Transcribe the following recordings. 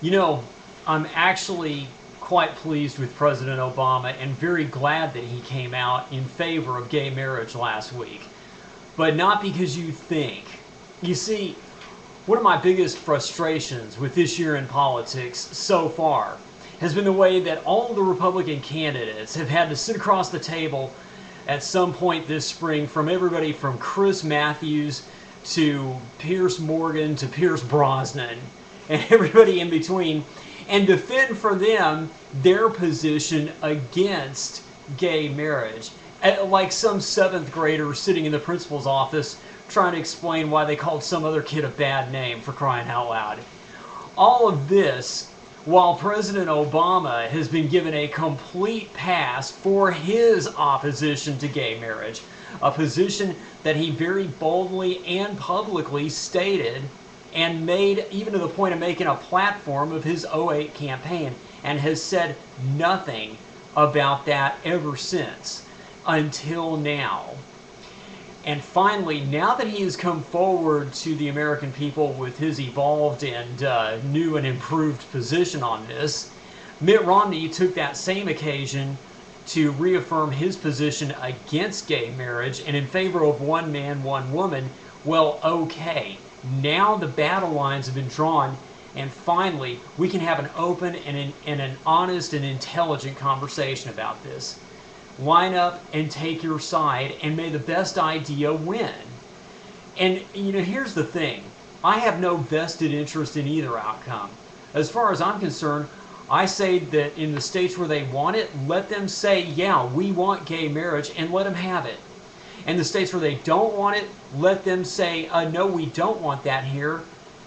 You know, I'm actually quite pleased with President Obama and very glad that he came out in favor of gay marriage last week. But not because you think. You see, one of my biggest frustrations with this year in politics so far has been the way that all the Republican candidates have had to sit across the table at some point this spring, from everybody from Chris Matthews to Pierce Morgan to Pierce Brosnan and everybody in between, and defend for them their position against gay marriage. Like some seventh grader sitting in the principal's office trying to explain why they called some other kid a bad name, for crying out loud. All of this while President Obama has been given a complete pass for his opposition to gay marriage, a position that he very boldly and publicly stated and made, even to the point of making a platform of his '08 campaign, and has said nothing about that ever since, until now. And finally, now that he has come forward to the American people with his evolved and new and improved position on this, Mitt Romney took that same occasion to reaffirm his position against gay marriage and in favor of one man, one woman. Well, okay, now the battle lines have been drawn, and finally we can have an open and an honest and intelligent conversation about this. Line up and take your side, and may the best idea win. And, you know, here's the thing. I have no vested interest in either outcome. As far as I'm concerned, I say that in the states where they want it, let them say, yeah, we want gay marriage, and let them have it. And the states where they don't want it, let them say, no, we don't want that here,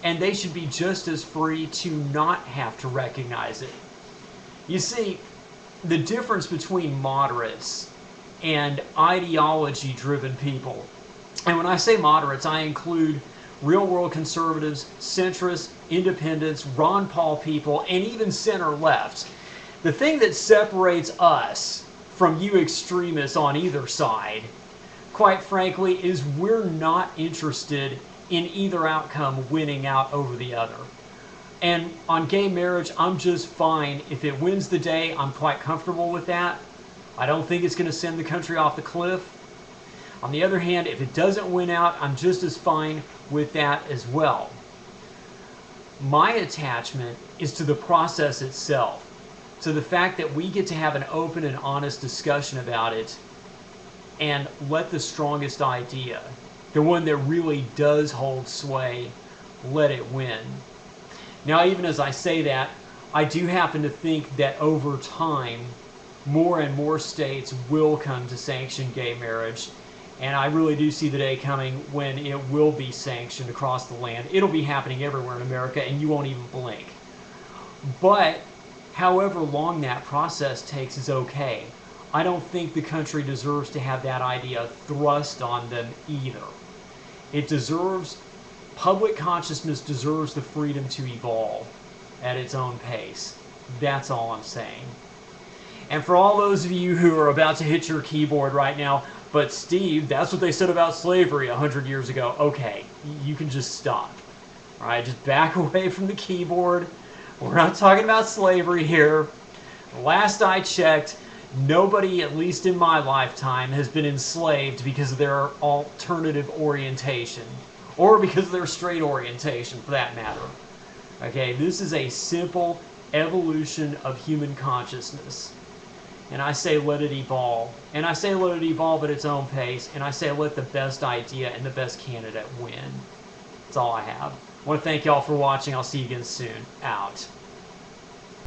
and they should be just as free to not have to recognize it. You see, the difference between moderates and ideology-driven people, and when I say moderates, I include real-world conservatives, centrists, independents, Ron Paul people, and even center-left. The thing that separates us from you extremists on either side, quite frankly, is we're not interested in either outcome winning out over the other. And on gay marriage, I'm just fine. If it wins the day, I'm quite comfortable with that. I don't think it's going to send the country off the cliff. On the other hand, if it doesn't win out, I'm just as fine with that as well. My attachment is to the process itself, to the fact that we get to have an open and honest discussion about it and let the strongest idea, the one that really does hold sway, let it win. Now, even as I say that, I do happen to think that over time, more and more states will come to sanction gay marriage. And I really do see the day coming when it will be sanctioned across the land. It'll be happening everywhere in America, and you won't even blink. But however long that process takes is okay. I don't think the country deserves to have that idea thrust on them either. It deserves, public consciousness deserves the freedom to evolve at its own pace. That's all I'm saying. And for all those of you who are about to hit your keyboard right now, but Steve, that's what they said about slavery 100 years ago. Okay, you can just stop. All right, just back away from the keyboard. We're not talking about slavery here. Last I checked, nobody, at least in my lifetime, has been enslaved because of their alternative orientation, or because of their straight orientation, for that matter. Okay, this is a simple evolution of human consciousness. And I say let it evolve. And I say let it evolve at its own pace. And I say let the best idea and the best candidate win. That's all I have. I want to thank y'all for watching. I'll see you again soon. Out.